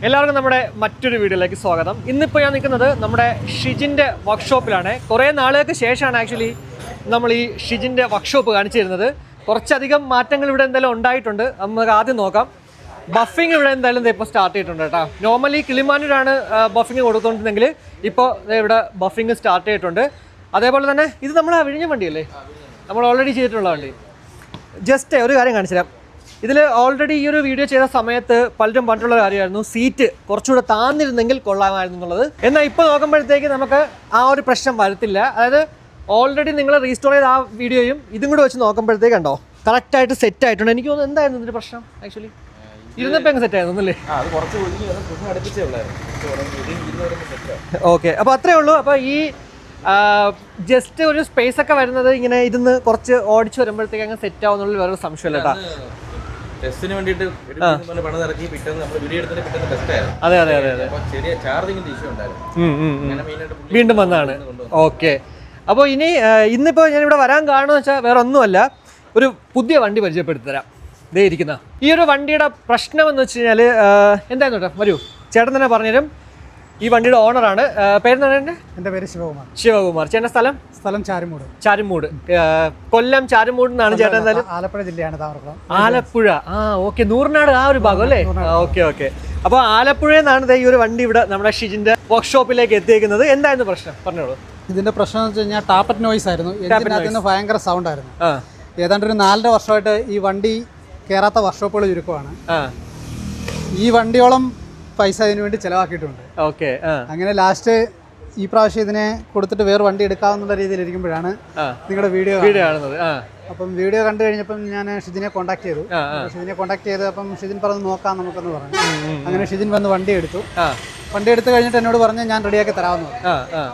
എല്ലാവർക്കും നമ്മുടെ മറ്റൊരു വീഡിയോയിലേക്ക് സ്വാഗതം. ഇന്നിപ്പോൾ ഞാൻ നിൽക്കുന്നത് നമ്മുടെ ഷിജിൻ്റെ വർക്ക്ഷോപ്പിലാണ്. കുറേ നാളുകൾക്ക് ശേഷമാണ് ആക്ച്വലി നമ്മൾ ഈ ഷിജിൻ്റെ വർക്ക്ഷോപ്പ് കാണിച്ചു തരുന്നത്. കുറച്ചധികം മാറ്റങ്ങൾ ഇവിടെ എന്തായാലും ഉണ്ടായിട്ടുണ്ട്. നമുക്ക് ആദ്യം നോക്കാം. ബഫിങ് ഇവിടെ എന്തായാലും ഇപ്പോൾ സ്റ്റാർട്ട് ചെയ്തിട്ടുണ്ട് കേട്ടോ. നോർമലി കിളിമാനൂരാണ് ബഫിങ് കൊടുത്തുകൊണ്ടിരുന്നെങ്കിൽ ഇപ്പോൾ ഇവിടെ ബഫിങ് സ്റ്റാർട്ട് ചെയ്തിട്ടുണ്ട്. അതേപോലെ തന്നെ ഇത് നമ്മൾ വിഴിഞ്ഞ വണ്ടിയല്ലേ, നമ്മൾ ഓൾറെഡി ചെയ്തിട്ടുള്ള വണ്ടി. ജസ്റ്റ് ഒരു കാര്യം കാണിച്ചു തരാം. ഇതിൽ ഓൾറെഡി ഈ ഒരു വീഡിയോ ചെയ്ത സമയത്ത് പലരും പറഞ്ഞിട്ടുള്ള കാര്യമായിരുന്നു സീറ്റ് കുറച്ചുകൂടെ താന്നിരുന്നെങ്കിൽ കൊള്ളാമായിരുന്നു എന്നുള്ളത്. എന്നാൽ ഇപ്പോൾ നോക്കുമ്പോഴത്തേക്ക് നമുക്ക് ആ ഒരു പ്രശ്നം വരത്തില്ല. അതായത് ഓൾറെഡി നിങ്ങൾ റീസ്റ്റോർ ചെയ്ത ആ വീഡിയോയും ഇതും കൂടെ വെച്ച് നോക്കുമ്പോഴത്തേക്ക് കണ്ടോ കറക്റ്റായിട്ട് സെറ്റ് ആയിട്ടുണ്ട്. എനിക്ക് തോന്നുന്നു എന്തായിരുന്നു ഇതിൻ്റെ പ്രശ്നം ആക്ച്വലി ഇരുന്നപ്പോൾ അങ്ങ് സെറ്റ് ആയിരുന്നു അല്ലേ? ഓക്കെ, അപ്പോൾ അത്രേ ഉള്ളൂ. അപ്പോൾ ഈ ജസ്റ്റ് ഒരു സ്പേസ് ഒക്കെ വരുന്നത് ഇങ്ങനെ ഇരുന്ന് കുറച്ച് ഓടിച്ച് വരുമ്പോഴത്തേക്ക് അങ്ങ് സെറ്റ് ആവുന്നുള്ള വേറൊരു സംശയമില്ല കേട്ടോ. ടെസ്റ്റിന് വേണ്ടിയിട്ട് പണം ഇറക്കി പിറ്റേന്ന് നമ്മൾ വീഡിയോ എടുത്തിട്ട് പിറ്റേന്ന് ടെസ്റ്റ് ആയിരുന്നു. അതെ അതെ അതെ അതെ, ചെറിയ ചാർജിങ്ങിന്റെ ഇഷ്യൂ ഉണ്ടായിരുന്നു. വീണ്ടും വന്നതാണ്. ഓക്കെ, അപ്പോൾ ഇന്നിപ്പോൾ ഞാനിവിടെ വരാൻ കാരണം വെച്ചാൽ വേറെ ഒന്നുമല്ല, ഒരു പുതിയ വണ്ടി പരിചയപ്പെടുത്തി തരാം. ഇതേ ഇരിക്കുന്ന ഈ ഒരു വണ്ടിയുടെ പ്രശ്നം എന്ന് വെച്ച് കഴിഞ്ഞാൽ എന്തായിരുന്നു കേട്ടോ, വരൂ ചേട്ടൻ തന്നെ പറഞ്ഞുതരും. ഈ വണ്ടിയുടെ ഓണറാണ്. പേരെന്താണ്? എൻ്റെ പേര് ശിവകുമാർ. ശിവകുമാർ. ചേട്ടൻ്റെ സ്ഥലം ചാരുമൂട്, കൊല്ലം ചാരുമൂട് എന്നാണ് ചേട്ടൻ. എന്തായാലും ആലപ്പുഴ ജില്ലയാണ് താമസം. ആലപ്പുഴ. ഓക്കെ, നൂറിനാട് ആ ഒരു ഭാഗം അല്ലേ? ഓക്കെ. അപ്പോൾ ആലപ്പുഴയിൽ നിന്നാണ് ഈ ഒരു വണ്ടി ഇവിടെ നമ്മുടെ ഷിജിന്റെ വർക്ക്ഷോപ്പിലേക്ക് എത്തിയിരിക്കുന്നത്. എന്തായിരുന്നു പ്രശ്നം പറഞ്ഞോളൂ. ഇതിന്റെ പ്രശ്നം എന്ന് വെച്ച് കഴിഞ്ഞാൽ ടാപ്പറ്റ് നോയ്സ് ആയിരുന്നു. ഇതിനകത്ത് ഭയങ്കര സൗണ്ട് ആയിരുന്നു. ഏതാണ്ട് ഒരു 4 വർഷമായിട്ട് ഈ വണ്ടി കയറാത്ത വർക്ക്ഷോപ്പുകൾ ചുരുക്കമാണ്. ഈ വണ്ടിയോളം പൈസ ഇതിനു വേണ്ടി ചെലവാക്കിയിട്ടുണ്ട്. ഓക്കെ, അങ്ങനെ ലാസ്റ്റ് ഈ പ്രാവശ്യം ഇതിനെ കൊടുത്തിട്ട് വേറെ വണ്ടി എടുക്കാവുന്ന രീതിയിൽ ഇരിക്കുമ്പോഴാണ് നിങ്ങളുടെ വീഡിയോ കാണുന്നത്. അപ്പം വീഡിയോ കണ്ടു കഴിഞ്ഞപ്പം ഞാൻ ഷിജിനെ കോൺടാക്ട് ചെയ്തു. അപ്പം ഷിജിൻ പറഞ്ഞു നോക്കാം നമുക്കെന്ന് പറഞ്ഞു. അങ്ങനെ ഷിജിൻ വന്ന് വണ്ടി എടുത്തു കഴിഞ്ഞിട്ട് എന്നോട് പറഞ്ഞ് ഞാൻ റെഡിയാക്കി തരാമെന്ന് പറഞ്ഞു.